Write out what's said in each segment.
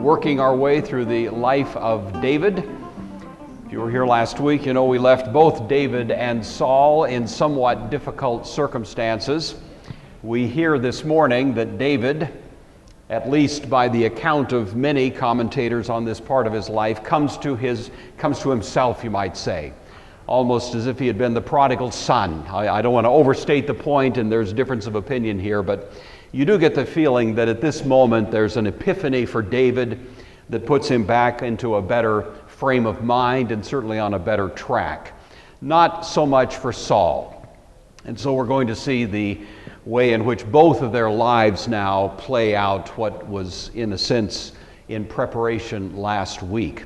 working our way through the life of David. If you were here last week, you know we left both David and Saul in somewhat difficult circumstances. We hear this morning that David, at least by the account of many commentators on this part of his life, comes to himself, you might say, almost as if he had been the prodigal son. I don't want to overstate the point, and there's a difference of opinion here, but you do get the feeling that at this moment there's an epiphany for David that puts him back into a better frame of mind and certainly on a better track. Not so much for Saul. And so we're going to see the way in which both of their lives now play out what was, in a sense, in preparation last week.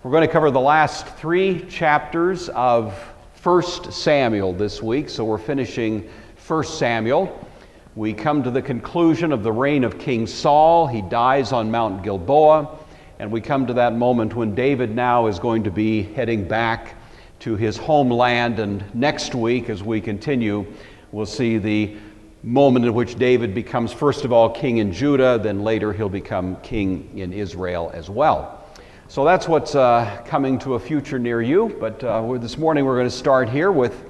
We're going to cover the last 3 chapters of 1 Samuel this week, so we're finishing 1 Samuel. We come to the conclusion of the reign of King Saul. He dies on Mount Gilboa, and we come to that moment when David now is going to be heading back to his homeland, and next week, as we continue, we'll see the moment in which David becomes, first of all, king in Judah, then later he'll become king in Israel as well. So that's what's coming to a future near you, but this morning we're going to start here with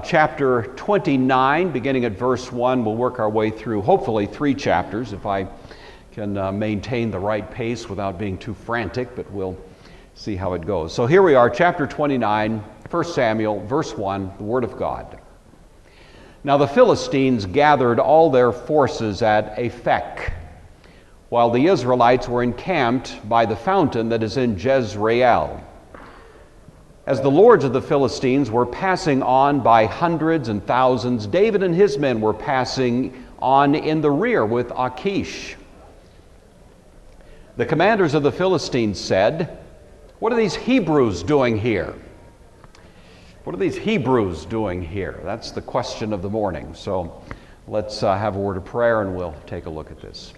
chapter 29, beginning at verse 1. We'll work our way through, hopefully, 3 chapters, if I can maintain the right pace without being too frantic, but we'll see how it goes. So here we are, chapter 29, 1 Samuel, verse 1, the Word of God. Now the Philistines gathered all their forces at Aphek, while the Israelites were encamped by the fountain that is in Jezreel. As the lords of the Philistines were passing on by hundreds and thousands, David and his men were passing on in the rear with Achish. The commanders of the Philistines said, "What are these Hebrews doing here?" What are these Hebrews doing here? That's the question of the morning. So let's have a word of prayer and we'll take a look at this.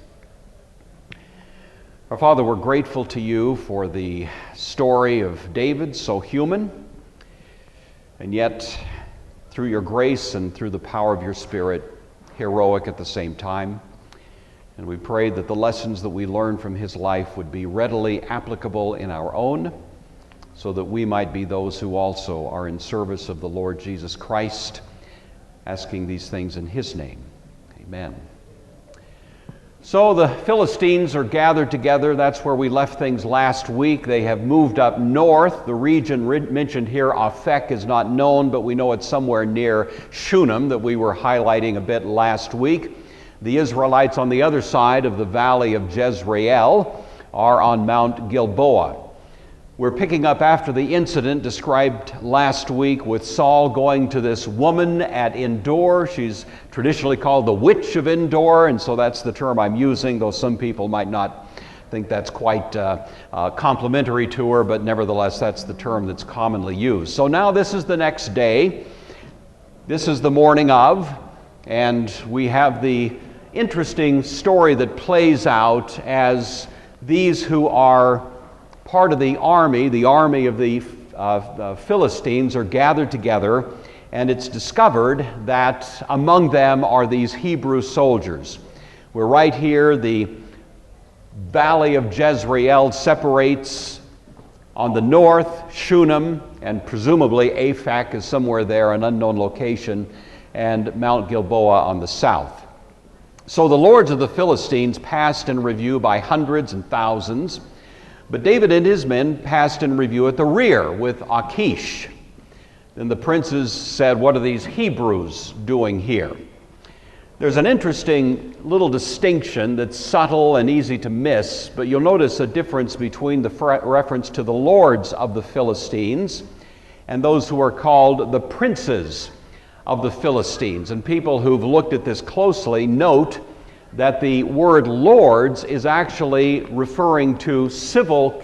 Our Father, we're grateful to you for the story of David, so human, and yet through your grace and through the power of your Spirit, heroic at the same time. And we pray that the lessons that we learn from his life would be readily applicable in our own, so that we might be those who also are in service of the Lord Jesus Christ, asking these things in his name. Amen. So the Philistines are gathered together. That's where we left things last week. They have moved up north. The region mentioned here, Aphek, is not known, but we know it's somewhere near Shunem that we were highlighting a bit last week. The Israelites on the other side of the valley of Jezreel are on Mount Gilboa. We're picking up after the incident described last week with Saul going to this woman at Endor. She's traditionally called the Witch of Endor, and so that's the term I'm using, though some people might not think that's quite complimentary to her, but nevertheless that's the term that's commonly used. So now this is the next day. This is the morning of, and we have the interesting story that plays out as these who are part of the army of the Philistines are gathered together, and it's discovered that among them are these Hebrew soldiers. We're right here. The valley of Jezreel separates on the north Shunem, and presumably Aphek is somewhere there, an unknown location, and Mount Gilboa on the south. So the lords of the Philistines passed in review by hundreds and thousands, but David and his men passed in review at the rear with Achish. Then the princes said, "What are these Hebrews doing here?" There's an interesting little distinction that's subtle and easy to miss, but you'll notice a difference between the reference to the lords of the Philistines and those who are called the princes of the Philistines. And people who've looked at this closely note that the word lords is actually referring to civil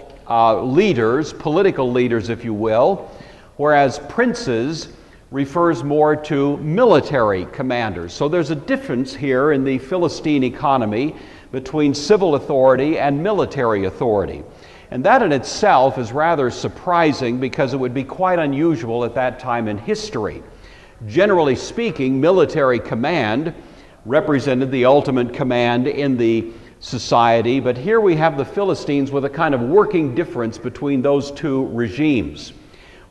leaders, political leaders, if you will, whereas princes refers more to military commanders. So there's a difference here in the Philistine economy between civil authority and military authority. And that in itself is rather surprising because it would be quite unusual at that time in history. Generally speaking, military command represented the ultimate command in the society, but here we have the Philistines with a kind of working difference between those two regimes.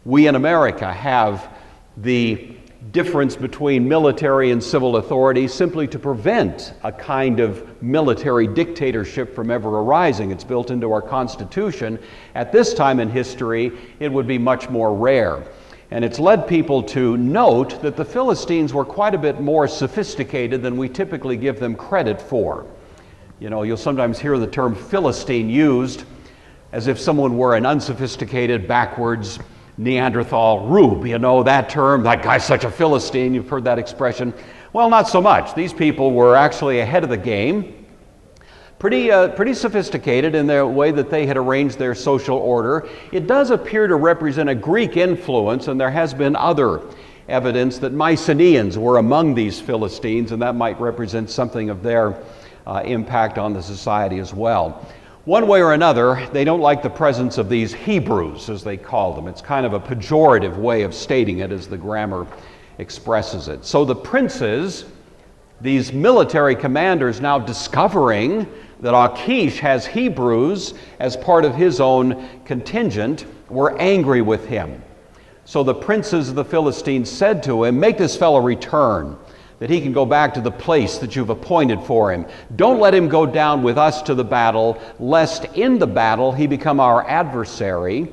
We in America have the difference between military and civil authority simply to prevent a kind of military dictatorship from ever arising. It's built into our Constitution. At this time in history, it would be much more rare. And it's led people to note that the Philistines were quite a bit more sophisticated than we typically give them credit for. You know, you'll sometimes hear the term Philistine used as if someone were an unsophisticated, backwards Neanderthal rube. You know that term, that guy's such a Philistine, you've heard that expression. Well, not so much. These people were actually ahead of the game, pretty sophisticated in the way that they had arranged their social order. It does appear to represent a Greek influence, and there has been other evidence that Mycenaeans were among these Philistines, and that might represent something of their impact on the society as well. One way or another, they don't like the presence of these Hebrews, as they call them. It's kind of a pejorative way of stating it, as the grammar expresses it. So the princes, these military commanders, now discovering that Achish has Hebrews as part of his own contingent, were angry with him. So the princes of the Philistines said to him, "Make this fellow return, that he can go back to the place that you've appointed for him. Don't let him go down with us to the battle, lest in the battle he become our adversary.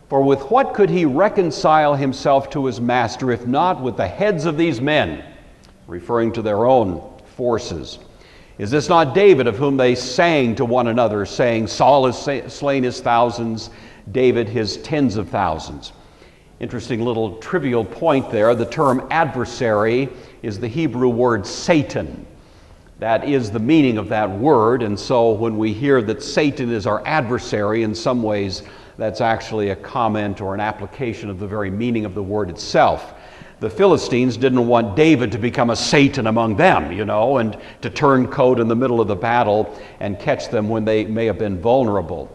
For with what could he reconcile himself to his master, if not with the heads of these men?" Referring to their own forces. "Is this not David, of whom they sang to one another, saying, Saul has slain his thousands, David his tens of thousands?" Interesting little trivial point there. The term adversary is the Hebrew word Satan. That is the meaning of that word, and so when we hear that Satan is our adversary, in some ways that's actually a comment or an application of the very meaning of the word itself. The Philistines didn't want David to become a Satan among them, you know, and to turn coat in the middle of the battle and catch them when they may have been vulnerable.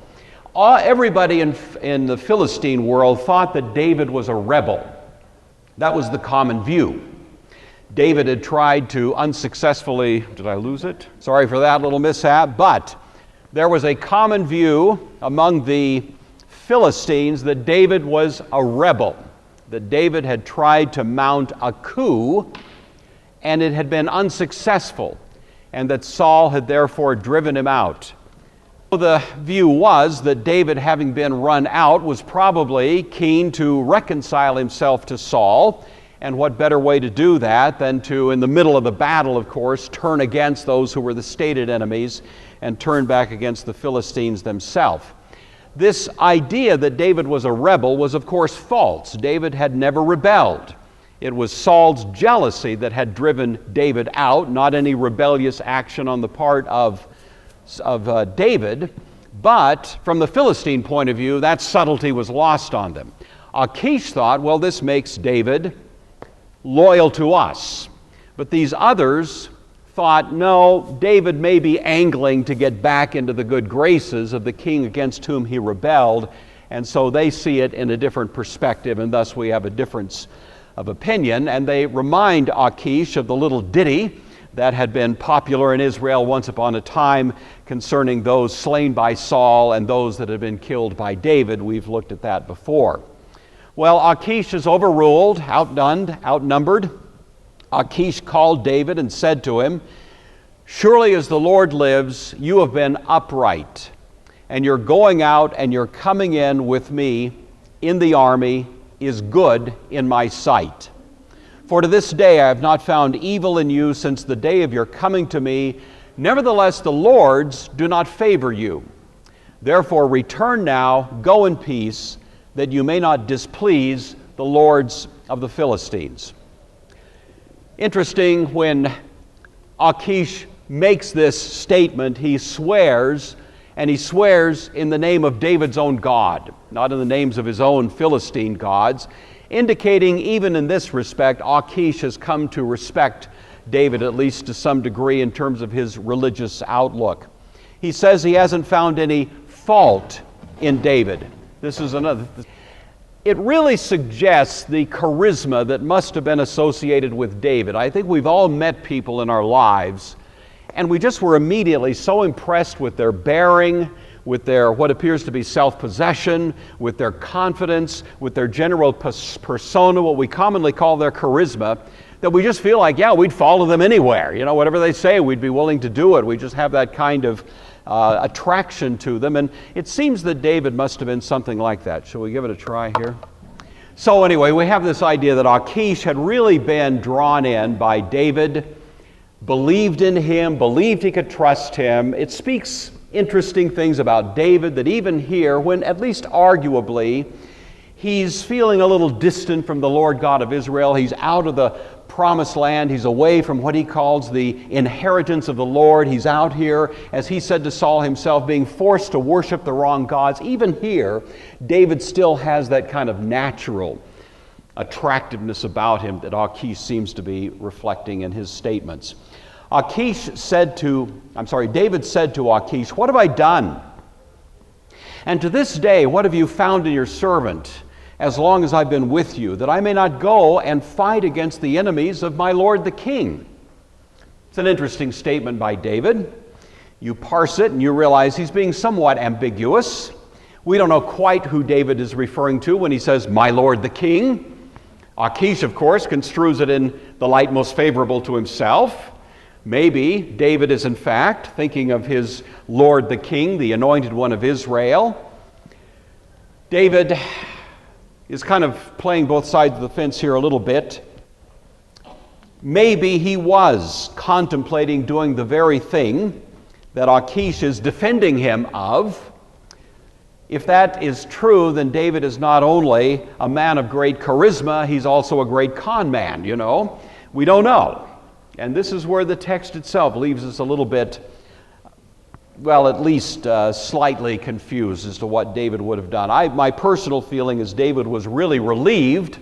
Everybody in the Philistine world thought that David was a rebel. That was the common view. David had tried to unsuccessfully, did I lose it? Sorry for that little mishap, but there was a common view among the Philistines that David was a rebel, that David had tried to mount a coup and it had been unsuccessful, and that Saul had therefore driven him out. The view was that David, having been run out, was probably keen to reconcile himself to Saul. And what better way to do that than to, in the middle of the battle, of course, turn against those who were the stated enemies and turn back against the Philistines themselves. This idea that David was a rebel was, of course, false. David had never rebelled. It was Saul's jealousy that had driven David out, not any rebellious action on the part of David. But from the Philistine point of view, that subtlety was lost on them. Achish thought, well, this makes David loyal to us. But these others thought, no, David may be angling to get back into the good graces of the king against whom he rebelled, and so they see it in a different perspective, and thus we have a difference of opinion. And they remind Achish of the little ditty that had been popular in Israel once upon a time concerning those slain by Saul and those that had been killed by David. We've looked at that before. Well, Achish is overruled, outnumbered. Achish called David and said to him, "Surely as the Lord lives, you have been upright, and your going out and your coming in with me in the army is good in my sight. For to this day I have not found evil in you since the day of your coming to me. Nevertheless, the lords do not favor you. Therefore return now, go in peace, that you may not displease the lords of the Philistines." Interesting, when Achish makes this statement, he swears, and he swears in the name of David's own God, not in the names of his own Philistine gods, indicating even in this respect, Achish has come to respect David, at least to some degree, in terms of his religious outlook. He says he hasn't found any fault in David. This is another. It really suggests the charisma that must have been associated with David. I think we've all met people in our lives, and we just were immediately so impressed with their bearing, with their what appears to be self-possession, with their confidence, with their general persona, what we commonly call their charisma, that we just feel like, yeah, we'd follow them anywhere. You know, whatever they say, we'd be willing to do it. We just have that kind of attraction to them. And it seems that David must have been something like that. Shall we give it a try here? So anyway, we have this idea that Achish had really been drawn in by David, believed in him, believed he could trust him. It speaks interesting things about David, that even here, when at least arguably he's feeling a little distant from the Lord God of Israel, he's out of the promised land, he's away from what he calls the inheritance of the Lord, he's out here, as he said to Saul himself, being forced to worship the wrong gods. Even here, David still has that kind of natural attractiveness about him that Achish seems to be reflecting in his statements. David said to Achish, "What have I done? And to this day, what have you found in your servant, as long as I've been with you, that I may not go and fight against the enemies of my lord the king?" It's an interesting statement by David. You parse it and you realize he's being somewhat ambiguous. We don't know quite who David is referring to when he says, "my lord the king." Achish, of course, construes it in the light most favorable to himself. Maybe David is in fact thinking of his Lord the King, the anointed one of Israel. David is kind of playing both sides of the fence here a little bit. Maybe he was contemplating doing the very thing that Achish is defending him of. If that is true, then David is not only a man of great charisma, he's also a great con man, you know. We don't know. And this is where the text itself leaves us a little bit, well, at least slightly confused as to what David would have done. My personal feeling is David was really relieved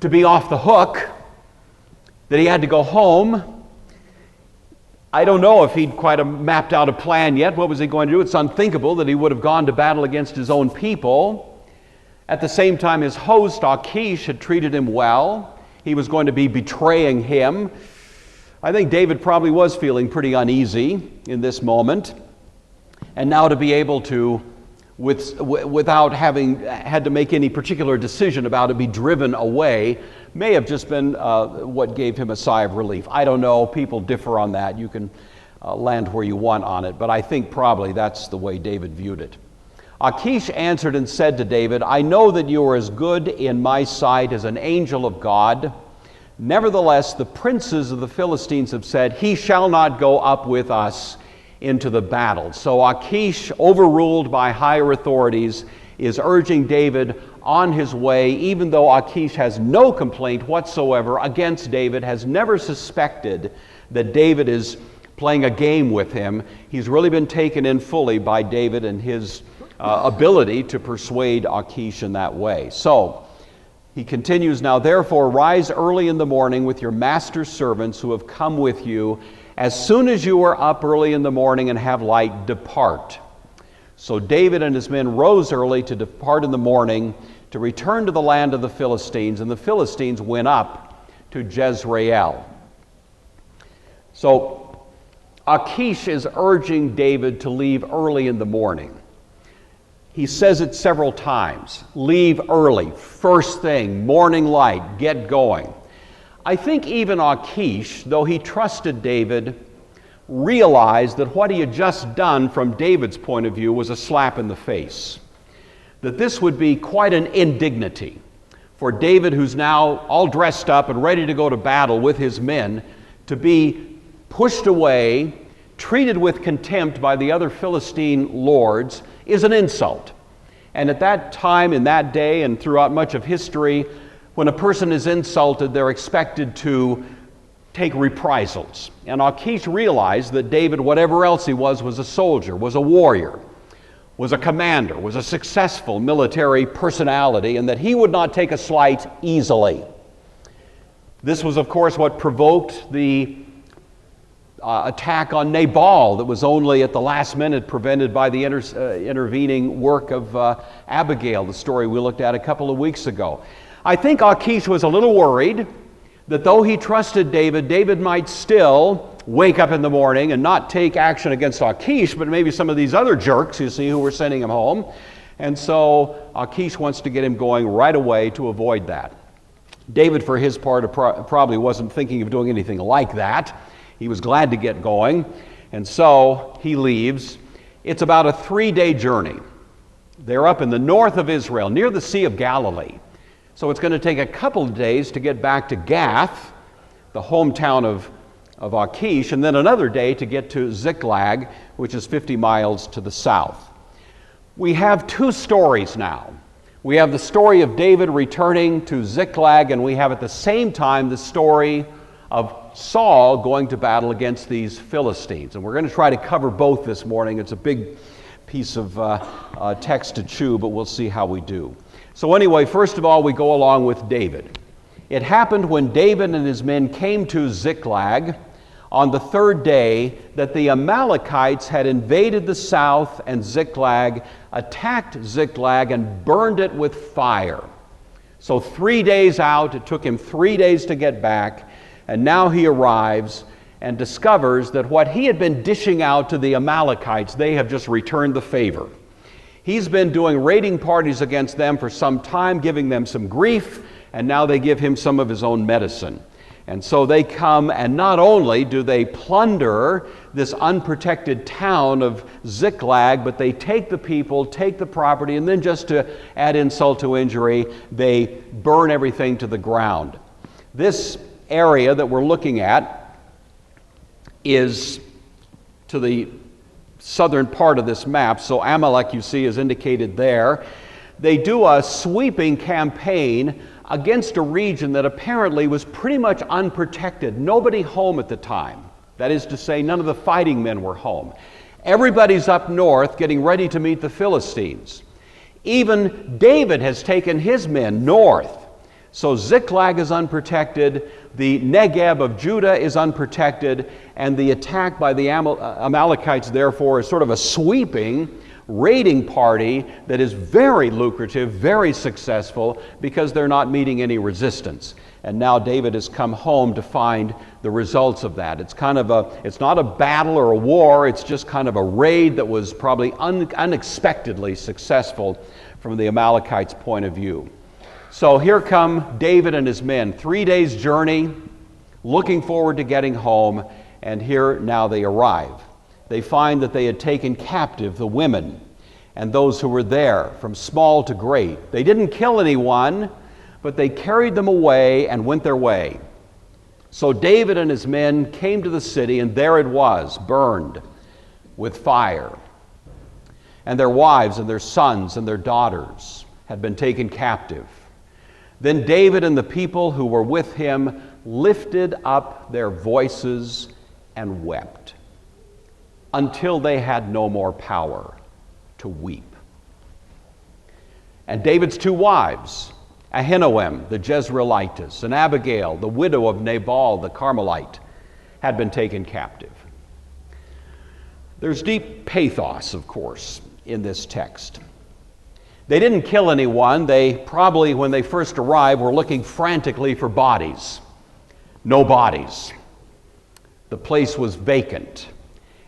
to be off the hook, that he had to go home. I don't know if he'd quite mapped out a plan yet. What was he going to do? It's unthinkable that he would have gone to battle against his own people. At the same time, his host, Achish, had treated him well. He was going to be betraying him. I think David probably was feeling pretty uneasy in this moment. And now to be able to, without having had to make any particular decision about it, be driven away, may have just been what gave him a sigh of relief. I don't know. People differ on that. You can land where you want on it. But I think probably that's the way David viewed it. Achish answered and said to David, "I know that you are as good in my sight as an angel of God. Nevertheless, the princes of the Philistines have said, 'He shall not go up with us into the battle.'" So Achish, overruled by higher authorities, is urging David on his way, even though Achish has no complaint whatsoever against David, has never suspected that David is playing a game with him. He's really been taken in fully by David and his ability to persuade Achish in that way. So he continues, "Now therefore rise early in the morning with your master's servants who have come with you. As soon as you are up early in the morning and have light, depart." So David and his men rose early to depart in the morning to return to the land of the Philistines, and the Philistines went up to Jezreel. So Achish is urging David to leave early in the morning. He says it several times. Leave early, first thing, morning light, get going. I think even Achish, though he trusted David, realized that what he had just done from David's point of view was a slap in the face. That this would be quite an indignity for David, who's now all dressed up and ready to go to battle with his men, to be pushed away, treated with contempt by the other Philistine lords, is an insult. And at that time, in that day, and throughout much of history, when a person is insulted, they're expected to take reprisals. And Achish realized that David, whatever else he was a soldier, was a warrior, was a commander, was a successful military personality, and that he would not take a slight easily. This was, of course, what provoked the attack on Nabal that was only at the last minute prevented by the intervening work of Abigail, the story we looked at a couple of weeks ago. I think Achish was a little worried that though he trusted David, David might still wake up in the morning and not take action against Achish, but maybe some of these other jerks, you see, who were sending him home. And so Achish wants to get him going right away to avoid that. David, for his part, probably wasn't thinking of doing anything like that. He was glad to get going, and so he leaves. It's about a 3-day journey. They're up in the north of Israel, near the Sea of Galilee. So it's going to take a couple of days to get back to Gath, the hometown of Achish, and then another day to get to Ziklag, which is 50 miles to the south. We have 2 stories now. We have the story of David returning to Ziklag, and we have at the same time the story of Saul going to battle against these Philistines. And we're going to try to cover both this morning. It's a big piece of text to chew, but we'll see how we do. So anyway, first of all, we go along with David. It happened when David and his men came to Ziklag on the 3rd day that the Amalekites had invaded the south, and Ziklag attacked Ziklag and burned it with fire. So 3 days out, it took him 3 days to get back, and now he arrives and discovers that what he had been dishing out to the Amalekites, they have just returned the favor. He's been doing raiding parties against them for some time, giving them some grief, and now they give him some of his own medicine. And so they come, and not only do they plunder this unprotected town of Ziklag, but they take the people, take the property, and then just to add insult to injury, they burn everything to the ground. This area that we're looking at is to the southern part of this map. So Amalek, you see, is indicated there. They do a sweeping campaign against a region that apparently was pretty much unprotected. Nobody home at the time. That is to say, none of the fighting men were home. Everybody's up north getting ready to meet the Philistines. Even David has taken his men north. So Ziklag is unprotected, the Negeb of Judah is unprotected, and the attack by the Amalekites, therefore, is sort of a sweeping raiding party that is very lucrative, very successful, because they're not meeting any resistance. And now David has come home to find the results of that. It's not a battle or a war, it's just kind of a raid that was probably unexpectedly successful from the Amalekites' point of view. So here come David and his men, 3 days' journey, looking forward to getting home, and here now they arrive. They find that they had taken captive the women and those who were there, from small to great. They didn't kill anyone, but they carried them away and went their way. So David and his men came to the city, and there it was, burned with fire. And their wives and their sons and their daughters had been taken captive. Then David and the people who were with him lifted up their voices and wept, until they had no more power to weep. And David's 2 wives, Ahinoam the Jezreelitess, and Abigail, the widow of Nabal the Carmelite, had been taken captive. There's deep pathos, of course, in this text. They didn't kill anyone. They probably, when they first arrived, were looking frantically for bodies. No bodies. The place was vacant.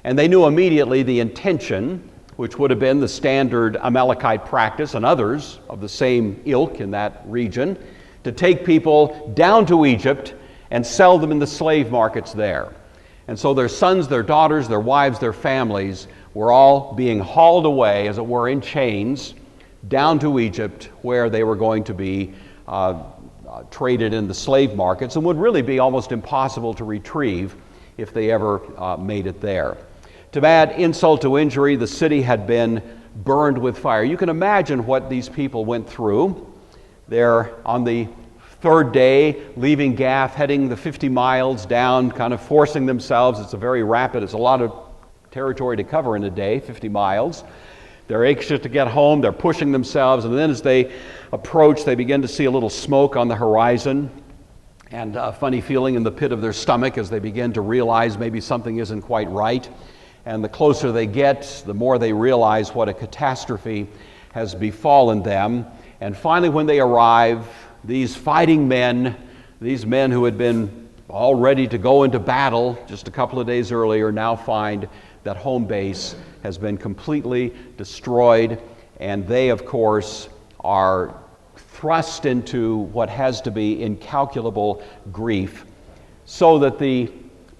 And they knew immediately the intention, which would have been the standard Amalekite practice and others of the same ilk in that region, to take people down to Egypt and sell them in the slave markets there. And so their sons, their daughters, their wives, their families were all being hauled away, as it were, in chains, down to Egypt, where they were going to be traded in the slave markets, and would really be almost impossible to retrieve if they ever made it there. To add insult to injury, the city had been burned with fire. You can imagine what these people went through. They're on the 3rd day, leaving Gath, heading the 50 miles down, kind of forcing themselves. It's a lot of territory to cover in a day, 50 miles. They're anxious to get home, they're pushing themselves, and then as they approach, they begin to see a little smoke on the horizon, and a funny feeling in the pit of their stomach as they begin to realize maybe something isn't quite right. And the closer they get, the more they realize what a catastrophe has befallen them. And finally, when they arrive, these fighting men, these men who had been all ready to go into battle just a couple of days earlier, now find that home base has been completely destroyed, and they, of course, are thrust into what has to be incalculable grief, so that the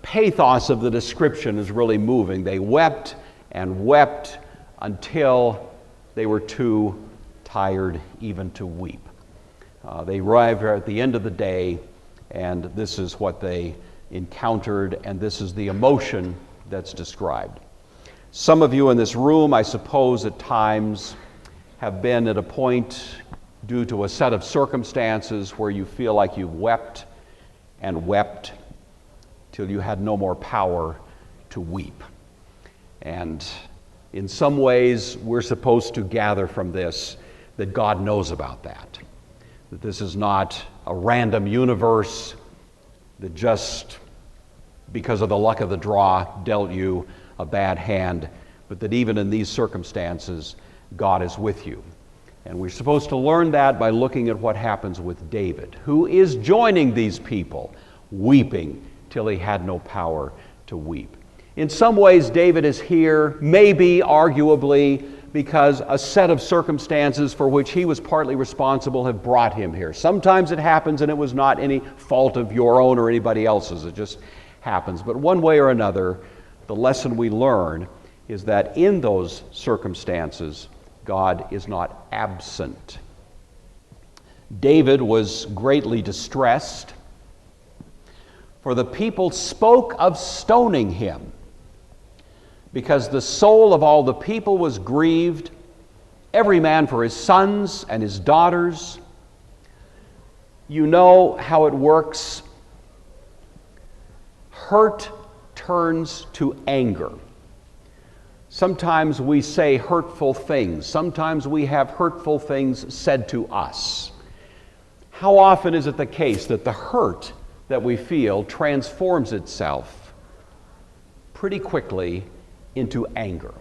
pathos of the description is really moving. They wept and wept until they were too tired even to weep. They arrived at the end of the day, and this is what they encountered, and this is the emotion that's described. Some of you in this room, I suppose, at times have been at a point due to a set of circumstances where you feel like you've wept and wept till you had no more power to weep. And in some ways, we're supposed to gather from this that God knows about that. That this is not a random universe that just because of the luck of the draw dealt you a bad hand, but that even in these circumstances, God is with you. And we're supposed to learn that by looking at what happens with David, who is joining these people, weeping till he had no power to weep. In some ways, David is here, maybe, arguably, because a set of circumstances for which he was partly responsible have brought him here. Sometimes it happens and it was not any fault of your own or anybody else's. It just happens. But one way or another, the lesson we learn is that in those circumstances, God is not absent. David was greatly distressed, for the people spoke of stoning him, because the soul of all the people was grieved, every man for his sons and his daughters. You know how it works. Hurt turns to anger. Sometimes we say hurtful things. Sometimes we have hurtful things said to us. How often is it the case that the hurt that we feel transforms itself pretty quickly into anger?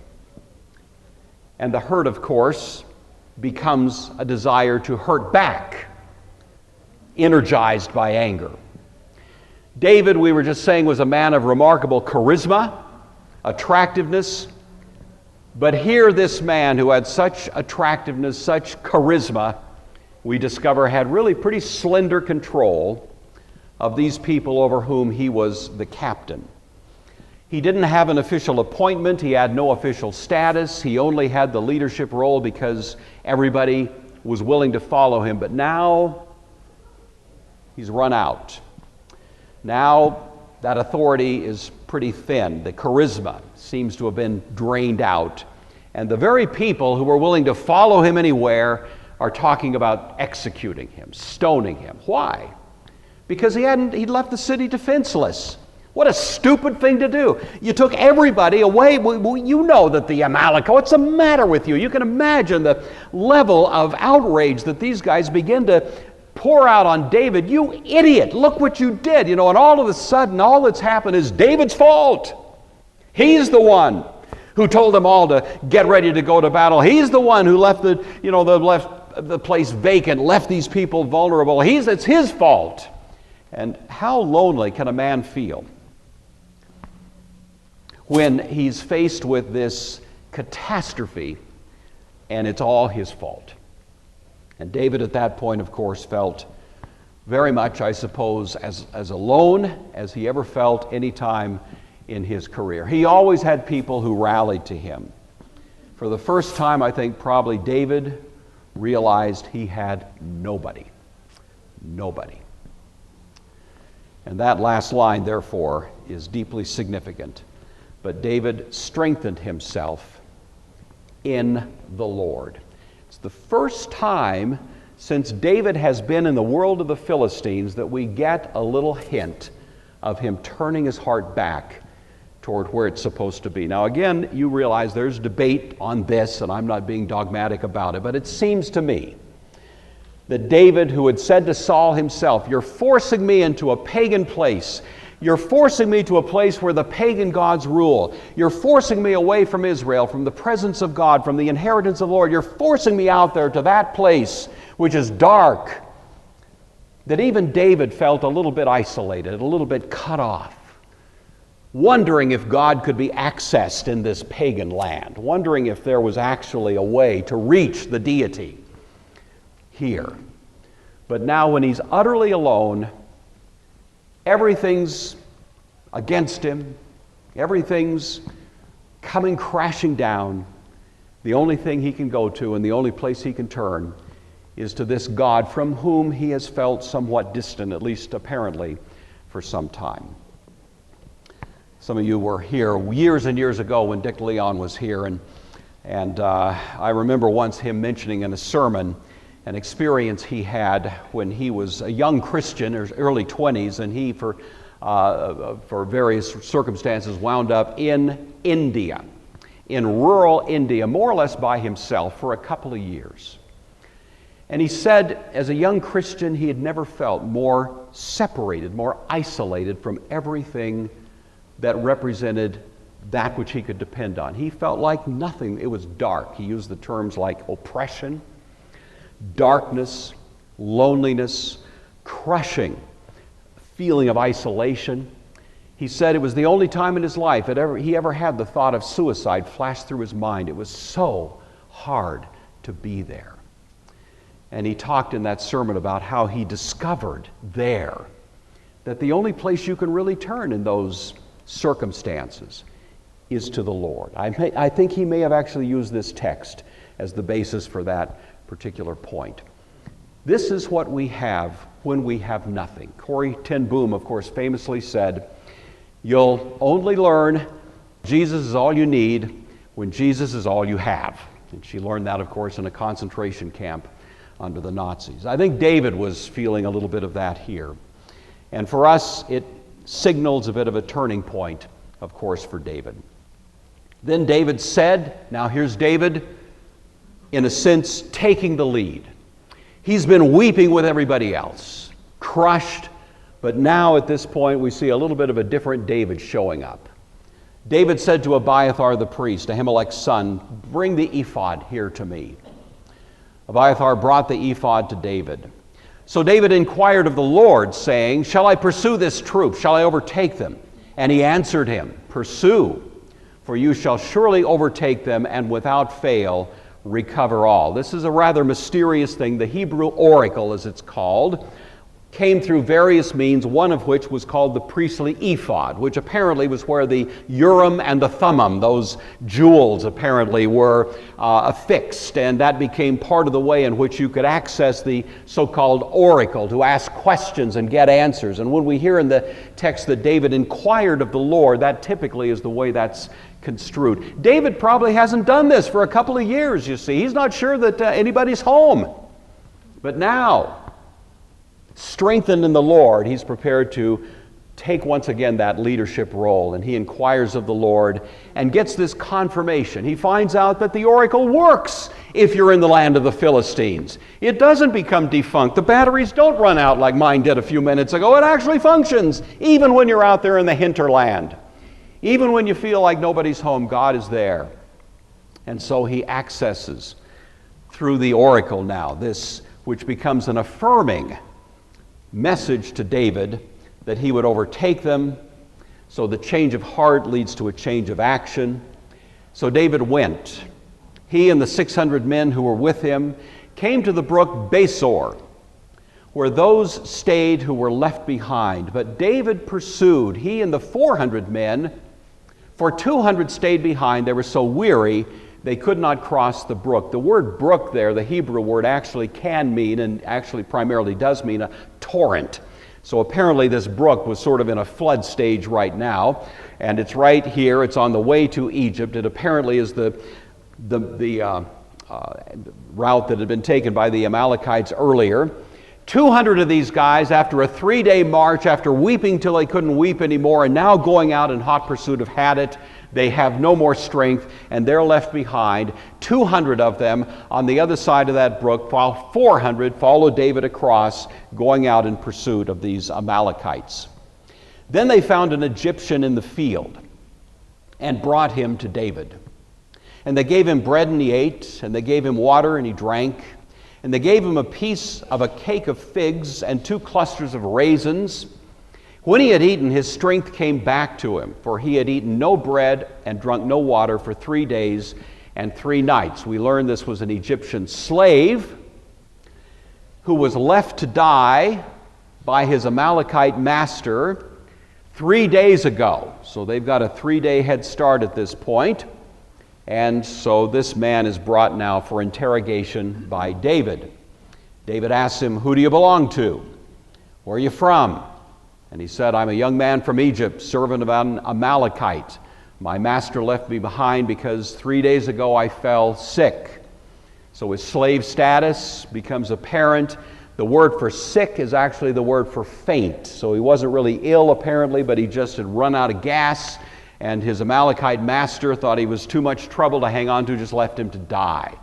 And the hurt, of course, becomes a desire to hurt back, energized by anger. David, we were just saying, was a man of remarkable charisma, attractiveness. But here this man who had such attractiveness, such charisma, we discover had really pretty slender control of these people over whom he was the captain. He didn't have an official appointment. He had no official status. He only had the leadership role because everybody was willing to follow him. But now he's run out. Now that authority is pretty thin. The charisma seems to have been drained out. And the very people who were willing to follow him anywhere are talking about executing him, stoning him. Why? Because he'd left the city defenseless. What a stupid thing to do. You took everybody away. You know that the Amalekite, what's the matter with you? You can imagine the level of outrage that these guys begin to pour out on David. You idiot, look what you did. And all of a sudden, all that's happened is David's fault. He's the one who told them all to get ready to go to battle. He's the one who left the place vacant, left these people vulnerable. It's his fault. And how lonely can a man feel when he's faced with this catastrophe and it's all his fault? And David at that point, of course, felt very much, I suppose, as alone as he ever felt any time in his career. He always had people who rallied to him. For the first time, I think probably David realized he had nobody. Nobody. And that last line, therefore, is deeply significant. But David strengthened himself in the Lord. It's the first time since David has been in the world of the Philistines that we get a little hint of him turning his heart back toward where it's supposed to be. Now again, you realize there's debate on this, and I'm not being dogmatic about it, but it seems to me that David, who had said to Saul himself, "You're forcing me into a pagan place. You're forcing me to a place where the pagan gods rule. You're forcing me away from Israel, from the presence of God, from the inheritance of the Lord. You're forcing me out there to that place which is dark that even David felt a little bit isolated, a little bit cut off, wondering if God could be accessed in this pagan land, wondering if there was actually a way to reach the deity here. But now when he's utterly alone, everything's against him, everything's coming crashing down. The only thing he can go to and the only place he can turn is to this God from whom he has felt somewhat distant, at least apparently, for some time. Some of you were here years and years ago when Dick Leon was here, and I remember once him mentioning in a sermon an experience he had when he was a young Christian, in his early 20s, and he, for various circumstances, wound up in India, in rural India, more or less by himself for a couple of years. And he said, as a young Christian, he had never felt more separated, more isolated from everything that represented that which he could depend on. He felt like nothing. It was dark. He used the terms like oppression, darkness, loneliness, crushing feeling of isolation. He said it was the only time in his life he ever had the thought of suicide flash through his mind. It was so hard to be there. And he talked in that sermon about how he discovered there that the only place you can really turn in those circumstances is to the Lord. I think he may have actually used this text as the basis for that particular point. This is what we have when we have nothing. Corrie ten Boom, of course, famously said, "You'll only learn Jesus is all you need when Jesus is all you have." And she learned that, of course, in a concentration camp under the Nazis. I think David was feeling a little bit of that here. And for us, it signals a bit of a turning point, of course, for David. Then David said, now here's David, in a sense, taking the lead. He's been weeping with everybody else, crushed, but now at this point we see a little bit of a different David showing up. David said to Abiathar the priest, Ahimelech's son, "Bring the ephod here to me." Abiathar brought the ephod to David. So David inquired of the Lord, saying, "Shall I pursue this troop? Shall I overtake them?" And he answered him, "Pursue, for you shall surely overtake them, and without fail recover all." This is a rather mysterious thing. The Hebrew oracle, as it's called, came through various means, one of which was called the priestly ephod, which apparently was where the Urim and the Thummim, those jewels apparently, were affixed, and that became part of the way in which you could access the so-called oracle, to ask questions and get answers. And when we hear in the text that David inquired of the Lord, that typically is the way that's construed. David probably hasn't done this for a couple of years, you see. He's not sure that anybody's home. But now, strengthened in the Lord, he's prepared to take once again that leadership role, and he inquires of the Lord and gets this confirmation. He finds out that the oracle works if you're in the land of the Philistines. It doesn't become defunct. The batteries don't run out like mine did a few minutes ago. It actually functions even when you're out there in the hinterland. Even when you feel like nobody's home, God is there. And so he accesses through the oracle now, this which becomes an affirming message to David that he would overtake them. So the change of heart leads to a change of action. So David went. He and the 600 men who were with him came to the brook Besor, where those stayed who were left behind. But David pursued, he and the 400 men, for 200 stayed behind. They were so weary they could not cross the brook. The word brook there, the Hebrew word, actually can mean, and actually primarily does mean, a torrent. So apparently this brook was sort of in a flood stage right now, and it's right here. It's on the way to Egypt. It apparently is the route that had been taken by the Amalekites earlier. 200 of these guys, after a 3-day march, after weeping till they couldn't weep anymore, and now going out in hot pursuit of Hadad, they have no more strength, and they're left behind. 200 of them on the other side of that brook, while 400 follow David across, going out in pursuit of these Amalekites. Then they found an Egyptian in the field and brought him to David. And they gave him bread and he ate, and they gave him water and he drank. And they gave him a piece of a cake of figs and 2 clusters of raisins. When he had eaten, his strength came back to him, for he had eaten no bread and drunk no water for 3 days and 3 nights. We learn this was an Egyptian slave who was left to die by his Amalekite master 3 days ago. So they've got a 3-day head start at this point. And so this man is brought now for interrogation by David. David asks him, "Who do you belong to? Where are you from?" And he said, "I'm a young man from Egypt, servant of an Amalekite. My master left me behind because 3 days ago I fell sick." So his slave status becomes apparent. The word for sick is actually the word for faint. So he wasn't really ill apparently, but he just had run out of gas, and his Amalekite master thought he was too much trouble to hang on to, just left him to die.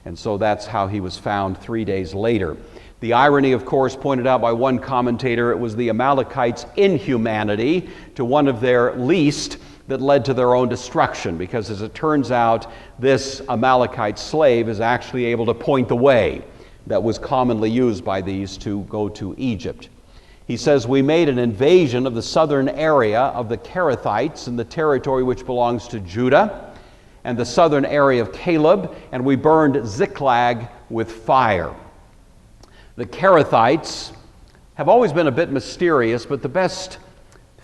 And so that's how he was found 3 days later. The irony, of course, pointed out by one commentator, it was the Amalekites' inhumanity to one of their least that led to their own destruction, because as it turns out, this Amalekite slave is actually able to point the way that was commonly used by these to go to Egypt. He says, "We made an invasion of the southern area of the Kerethites in the territory which belongs to Judah, and the southern area of Caleb, and we burned Ziklag with fire." The Kerethites have always been a bit mysterious, but the best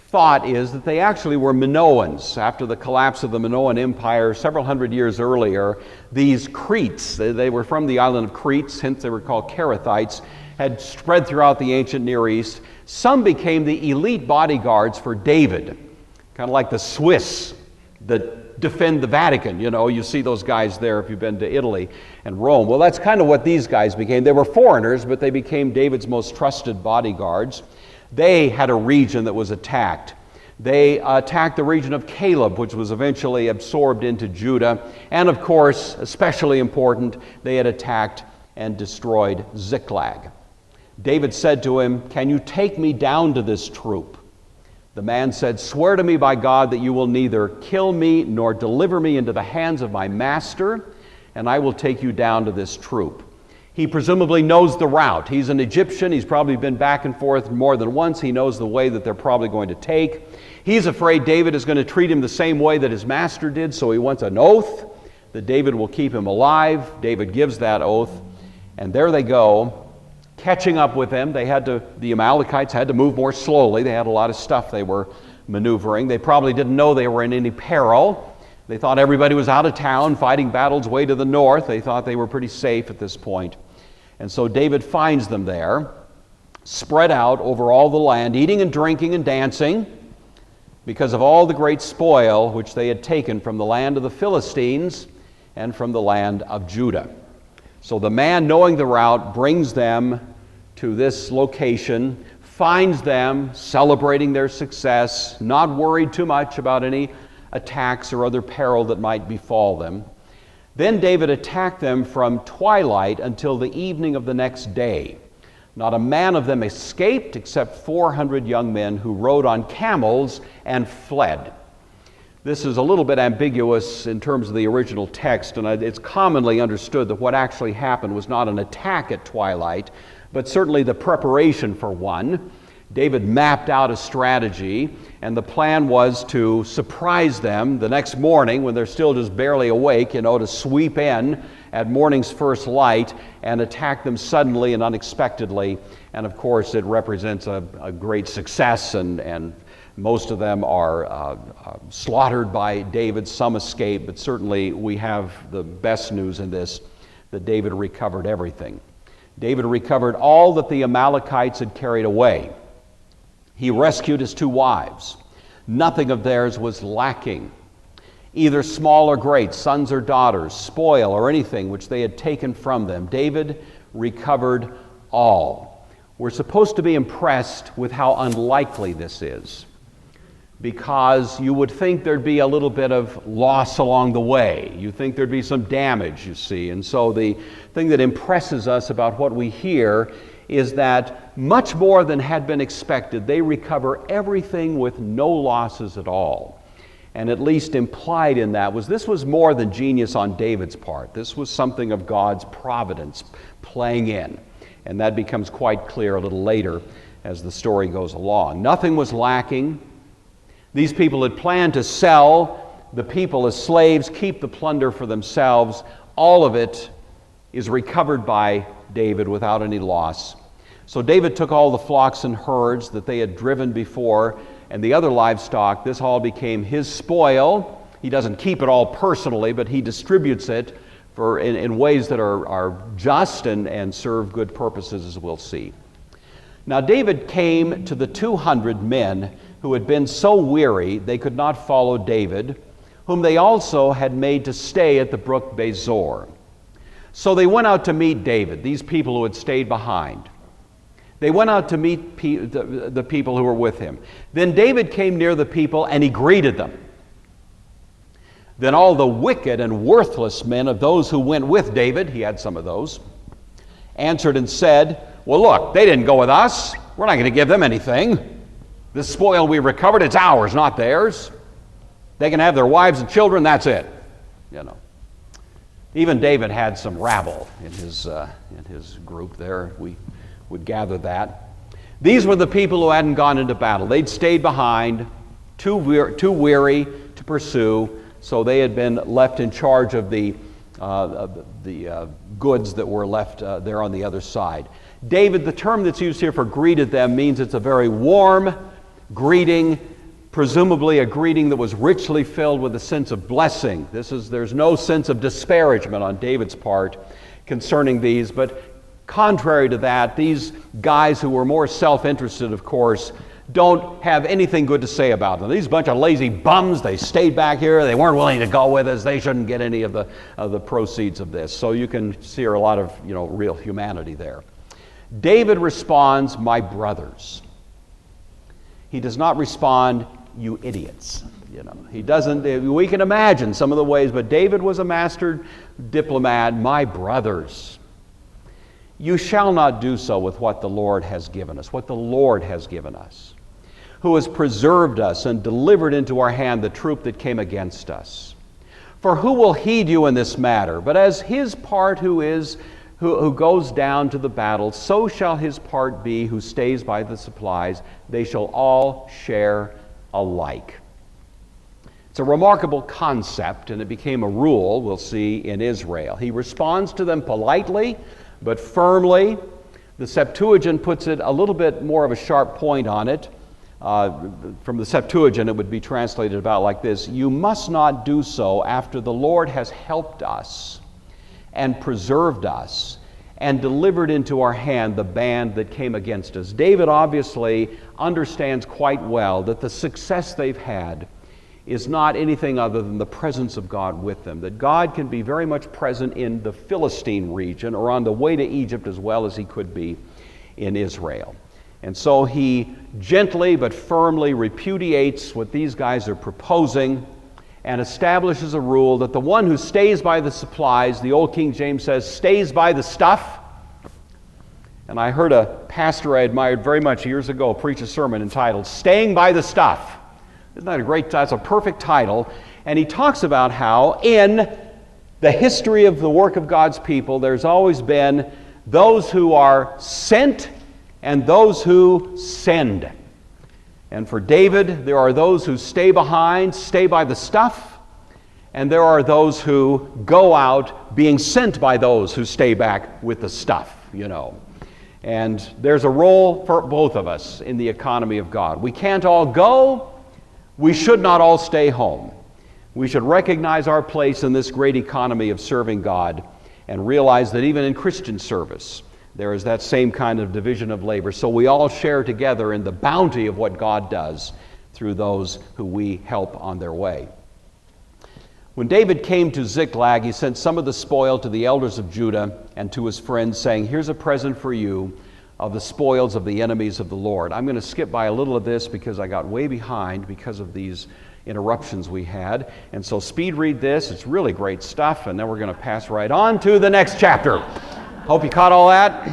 thought is that they actually were Minoans. After the collapse of the Minoan Empire several hundred years earlier, these Cretes, they were from the island of Crete, hence they were called Kerethites, had spread throughout the ancient Near East. Some became the elite bodyguards for David, kind of like the Swiss that defend the Vatican. You know, you see those guys there if you've been to Italy and Rome. Well, that's kind of what these guys became. They were foreigners, but they became David's most trusted bodyguards. They had a region that was attacked. They attacked the region of Caleb, which was eventually absorbed into Judah. And of course, especially important, they had attacked and destroyed Ziklag. David said to him, "Can you take me down to this troop?" The man said, "Swear to me by God that you will neither kill me nor deliver me into the hands of my master, and I will take you down to this troop." He presumably knows the route. He's an Egyptian. He's probably been back and forth more than once. He knows the way that they're probably going to take. He's afraid David is going to treat him the same way that his master did, so he wants an oath that David will keep him alive. David gives that oath, and there they go, catching up with them. The Amalekites had to move more slowly. They had a lot of stuff they were maneuvering. They probably didn't know they were in any peril. They thought everybody was out of town fighting battles way to the north. They thought they were pretty safe at this point. And so David finds them there, spread out over all the land, eating and drinking and dancing, because of all the great spoil which they had taken from the land of the Philistines and from the land of Judah. So the man, knowing the route, brings them to this location, finds them celebrating their success, not worried too much about any attacks or other peril that might befall them. Then David attacked them from twilight until the evening of the next day. Not a man of them escaped except 400 young men who rode on camels and fled. This is a little bit ambiguous in terms of the original text, and it's commonly understood that what actually happened was not an attack at twilight, but certainly the preparation for one. David mapped out a strategy, and the plan was to surprise them the next morning when they're still just barely awake, to sweep in at morning's first light and attack them suddenly and unexpectedly. And of course, it represents a great success, and most of them are slaughtered by David. Some escape, but certainly we have the best news in this, that David recovered everything. David recovered all that the Amalekites had carried away. He rescued his 2 wives. Nothing of theirs was lacking, either small or great, sons or daughters, spoil or anything which they had taken from them. David recovered all. We're supposed to be impressed with how unlikely this is, because you would think there'd be a little bit of loss along the way. You think there'd be some damage, you see. And so the thing that impresses us about what we hear is that much more than had been expected, they recover everything with no losses at all. and at least implied in that was this was more than genius on David's part. This was something of God's providence playing in. And that becomes quite clear a little later as the story goes along. Nothing was lacking. These people had planned to sell the people as slaves, keep the plunder for themselves. All of it is recovered by David without any loss. So David took all the flocks and herds that they had driven before and the other livestock. This all became his spoil. He doesn't keep it all personally, but he distributes it in ways that are just and serve good purposes, as we'll see. Now David came to the 200 men who had been so weary they could not follow David, whom they also had made to stay at the brook Bezor. So they went out to meet David, these people who had stayed behind. They went out to meet the people who were with him. Then David came near the people and he greeted them. Then all the wicked and worthless men of those who went with David, he had some of those, answered and said, "Well, look, they didn't go with us. We're not going to give them anything. This spoil we recovered, it's ours, not theirs. They can have their wives and children, that's it." You know. Even David had some rabble in his group there. We would gather that. These were the people who hadn't gone into battle. They'd stayed behind, too weary to pursue, so they had been left in charge of the goods that were left there on the other side. David, the term that's used here for greeted them, means it's a very warm greeting, presumably a greeting that was richly filled with a sense of blessing. There's no sense of disparagement on David's part concerning these, but contrary to that, these guys who were more self-interested, of course, don't have anything good to say about them. These bunch of lazy bums, they stayed back here, they weren't willing to go with us, they shouldn't get any of the proceeds of this. So you can see a lot of real humanity there. David responds, "My brothers." He does not respond, "You idiots." He doesn't. We can imagine some of the ways, but David was a master diplomat. "My brothers, you shall not do so with what the Lord has given us," what the Lord has given us, who has preserved us and delivered into our hand the troop that came against us. For who will heed you in this matter? But as his part who goes down to the battle, so shall his part be who stays by the supplies. They shall all share alike. It's a remarkable concept, and it became a rule, we'll see, in Israel. He responds to them politely, but firmly. The Septuagint puts it a little bit more of a sharp point on it. From the Septuagint, it would be translated about like this: "You must not do so after the Lord has helped us and preserved us and delivered into our hand the band that came against us." David obviously understands quite well that the success they've had is not anything other than the presence of God with them, that God can be very much present in the Philistine region or on the way to Egypt as well as he could be in Israel. And so he gently but firmly repudiates what these guys are proposing and establishes a rule that the one who stays by the supplies, the old King James says, stays by the stuff. And I heard a pastor I admired very much years ago preach a sermon entitled "Staying by the Stuff." Isn't that a great title? It's a perfect title. And he talks about how in the history of the work of God's people, there's always been those who are sent and those who send. And for David, there are those who stay behind, stay by the stuff, and there are those who go out being sent by those who stay back with the stuff, And there's a role for both of us in the economy of God. We can't all go. We should not all stay home. We should recognize our place in this great economy of serving God and realize that even in Christian service, there is that same kind of division of labor. So we all share together in the bounty of what God does through those who we help on their way. When David came to Ziklag, he sent some of the spoil to the elders of Judah and to his friends, saying, "Here's a present for you of the spoils of the enemies of the Lord." I'm going to skip by a little of this because I got way behind because of these interruptions we had. And so speed read this. It's really great stuff. And then we're going to pass right on to the next chapter. Hope you caught all that.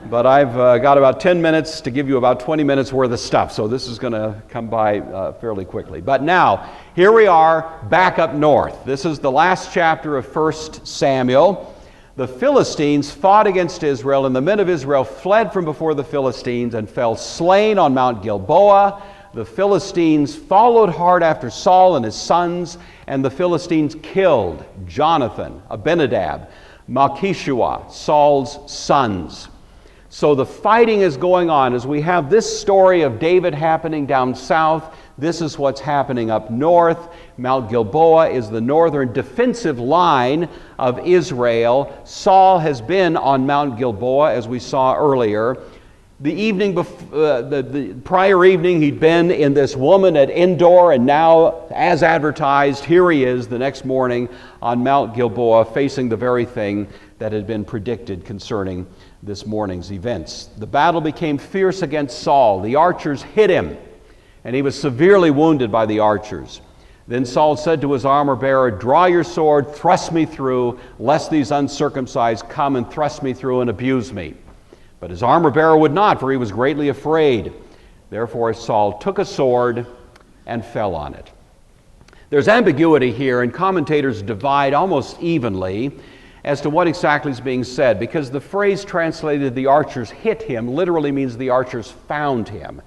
but I've got about 10 minutes to give you about 20 minutes worth of stuff, so this is going to come by fairly quickly. But now, here we are back up north. This is the last chapter of 1 Samuel. The Philistines fought against Israel, and the men of Israel fled from before the Philistines and fell slain on Mount Gilboa. The Philistines followed hard after Saul and his sons, and the Philistines killed Jonathan, Abinadab, Malchishua, Saul's sons. So the fighting is going on. As we have this story of David happening down south, this is what's happening up north. Mount Gilboa is the northern defensive line of Israel. Saul has been on Mount Gilboa, as we saw earlier. The prior evening, he'd been in this woman at Endor, and now, as advertised, here he is the next morning on Mount Gilboa, facing the very thing that had been predicted concerning this morning's events. The battle became fierce against Saul. The archers hit him, and he was severely wounded by the archers. Then Saul said to his armor-bearer, "Draw your sword, thrust me through, lest these uncircumcised come and thrust me through and abuse me." But his armor-bearer would not, for he was greatly afraid. Therefore Saul took a sword and fell on it. There's ambiguity here, and commentators divide almost evenly as to what exactly is being said, because the phrase translated, "the archers hit him," literally means the archers found him.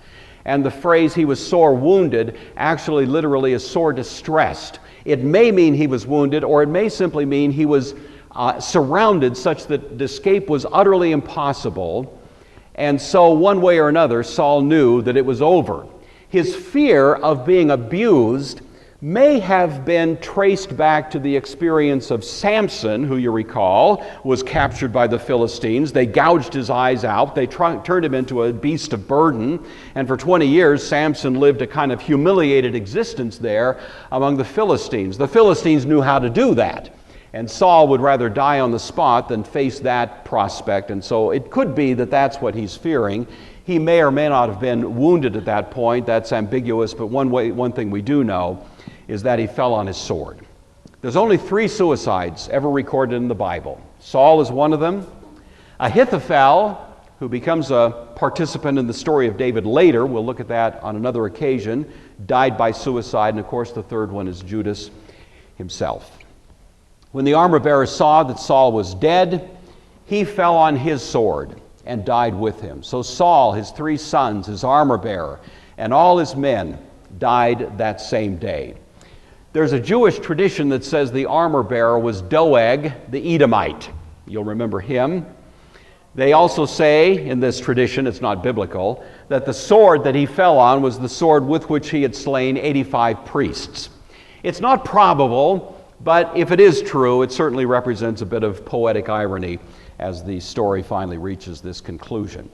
And the phrase, "he was sore wounded," actually literally is sore distressed. It may mean he was wounded, or it may simply mean he was surrounded such that escape was utterly impossible. And so one way or another, Saul knew that it was over. His fear of being abused may have been traced back to the experience of Samson, who you recall was captured by the Philistines. They gouged his eyes out. They turned him into a beast of burden. And for 20 years, Samson lived a kind of humiliated existence there among the Philistines. The Philistines knew how to do that. And Saul would rather die on the spot than face that prospect. And so it could be that that's what he's fearing. He may or may not have been wounded at that point. That's ambiguous, but one thing we do know is that he fell on his sword. There's only 3 suicides ever recorded in the Bible. Saul is one of them. Ahithophel, who becomes a participant in the story of David later, we'll look at that on another occasion, died by suicide. And of course the third one is Judas himself. When the armor-bearer saw that Saul was dead, he fell on his sword and died with him. So Saul, his 3 sons, his armor-bearer, and all his men died that same day. There's a Jewish tradition that says the armor-bearer was Doeg, the Edomite. You'll remember him. They also say, in this tradition, it's not biblical, that the sword that he fell on was the sword with which he had slain 85 priests. It's not probable, but if it is true, it certainly represents a bit of poetic irony as the story finally reaches this conclusion.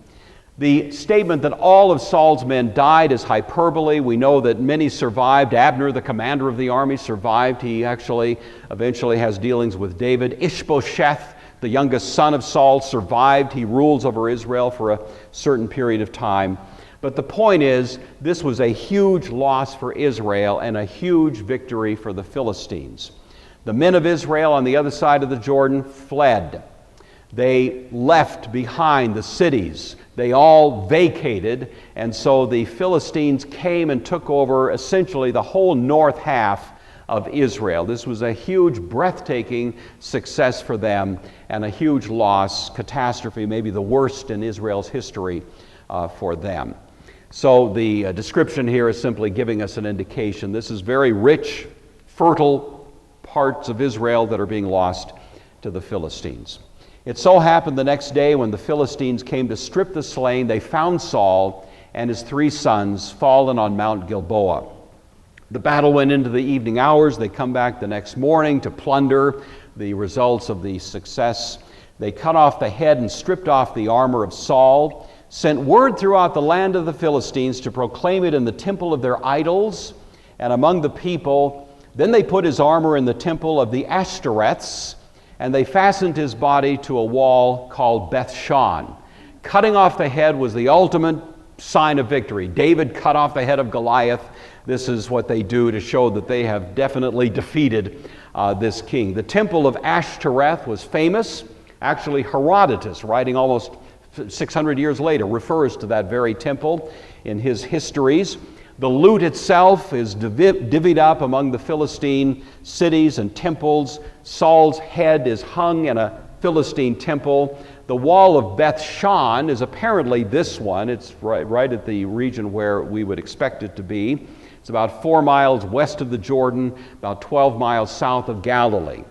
The statement that all of Saul's men died is hyperbole. We know that many survived. Abner, the commander of the army, survived. He actually eventually has dealings with David. Ishbosheth, the youngest son of Saul, survived. He rules over Israel for a certain period of time. But the point is, this was a huge loss for Israel and a huge victory for the Philistines. The men of Israel on the other side of the Jordan fled. They left behind the cities. They all vacated, and so the Philistines came and took over essentially the whole north half of Israel. This was a huge, breathtaking success for them and a huge loss, catastrophe, maybe the worst in Israel's history for them. So the description here is simply giving us an indication. This is very rich, fertile parts of Israel that are being lost to the Philistines. It so happened the next day when the Philistines came to strip the slain, they found Saul and his 3 sons fallen on Mount Gilboa. The battle went into the evening hours. They come back the next morning to plunder the results of the success. They cut off the head and stripped off the armor of Saul, sent word throughout the land of the Philistines to proclaim it in the temple of their idols and among the people. Then they put his armor in the temple of the Ashtoreths, and they fastened his body to a wall called Beth-shan. Cutting off the head was the ultimate sign of victory. David cut off the head of Goliath. This is what they do to show that they have definitely defeated this king. The temple of Ashtoreth was famous. Actually, Herodotus, writing almost 600 years later, refers to that very temple in his histories. The loot itself is divvied up among the Philistine cities and temples. Saul's head is hung in a Philistine temple. The wall of Beth Shan is apparently this one. It's right at the region where we would expect it to be. It's about 4 miles west of the Jordan, about 12 miles south of Galilee.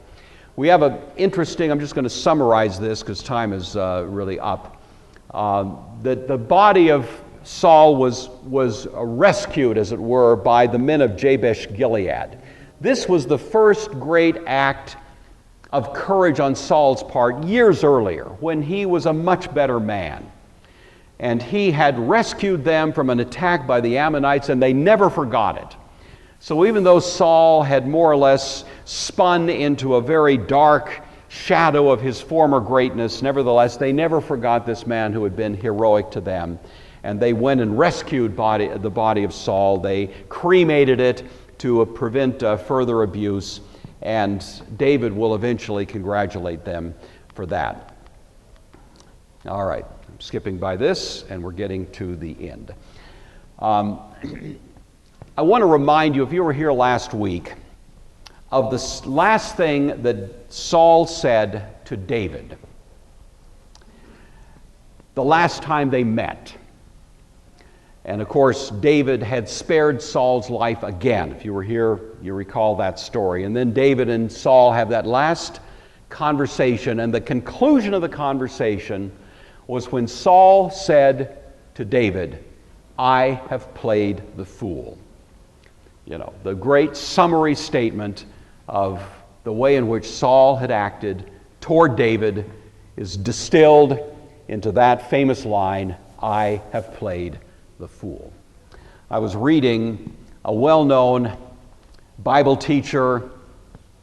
We have an interesting, I'm just going to summarize this because time is really up. The body of Saul was rescued, as it were, by the men of Jabesh Gilead. This was the first great act of courage on Saul's part years earlier, when he was a much better man. And he had rescued them from an attack by the Ammonites, and they never forgot it. So even though Saul had more or less spun into a very dark shadow of his former greatness, nevertheless, they never forgot this man who had been heroic to them. And they went and rescued the body of Saul. They cremated it to prevent further abuse. And David will eventually congratulate them for that. All right, I'm skipping by this, and we're getting to the end. I want to remind you, if you were here last week, of the last thing that Saul said to David. The last time they met. And of course, David had spared Saul's life again. If you were here, you recall that story. And then David and Saul have that last conversation, and the conclusion of the conversation was when Saul said to David, "I have played the fool." You know, the great summary statement of the way in which Saul had acted toward David is distilled into that famous line, "I have played the fool." I was reading a well-known Bible teacher,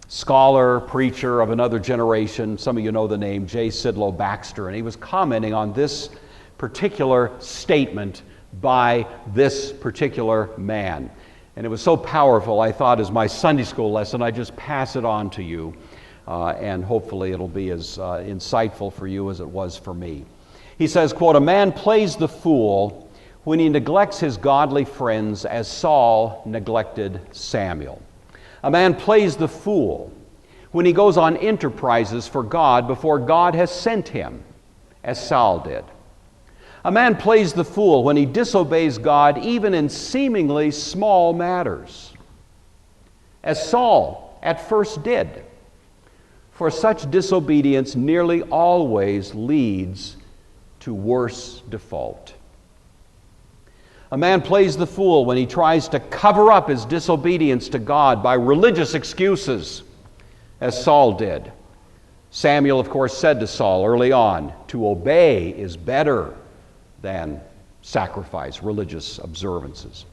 scholar, preacher of another generation. Some of you know the name, J. Sidlow Baxter, and he was commenting on this particular statement by this particular man. And it was so powerful, I thought as my Sunday school lesson, I'd just pass it on to you, and hopefully it'll be as insightful for you as it was for me. He says, quote, "A man plays the fool when he neglects his godly friends as Saul neglected Samuel. A man plays the fool when he goes on enterprises for God before God has sent him, as Saul did. A man plays the fool when he disobeys God even in seemingly small matters, as Saul at first did. For such disobedience nearly always leads to worse default. A man plays the fool when he tries to cover up his disobedience to God by religious excuses, as Saul did. Samuel, of course, said to Saul early on, to obey is better than sacrifice, religious observances.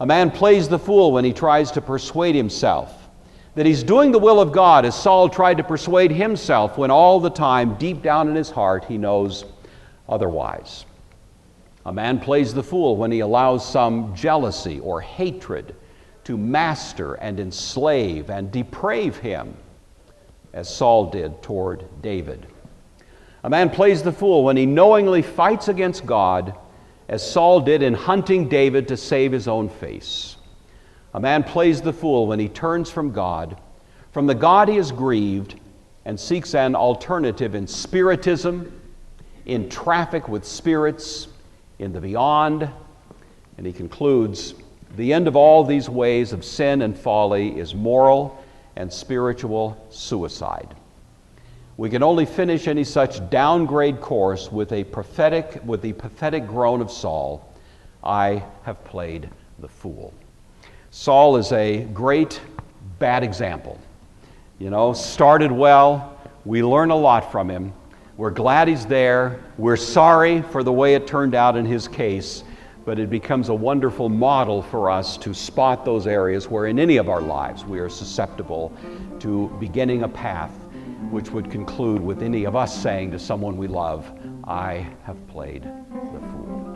A man plays the fool when he tries to persuade himself that he's doing the will of God, as Saul tried to persuade himself when all the time, deep down in his heart, he knows otherwise. A man plays the fool when he allows some jealousy or hatred to master and enslave and deprave him, as Saul did toward David. A man plays the fool when he knowingly fights against God, as Saul did in hunting David to save his own face. A man plays the fool when he turns from God, from the God he has grieved, and seeks an alternative in spiritism, in traffic with spirits, in the beyond. And he concludes, the end of all these ways of sin and folly is moral and spiritual suicide. We can only finish any such downgrade course with the pathetic groan of Saul, I have played the fool. Saul is a great bad example. You know, started well. We learn a lot from him. We're glad he's there. We're sorry for the way it turned out in his case, but it becomes a wonderful model for us to spot those areas where in any of our lives we are susceptible to beginning a path which would conclude with any of us saying to someone we love, I have played the fool.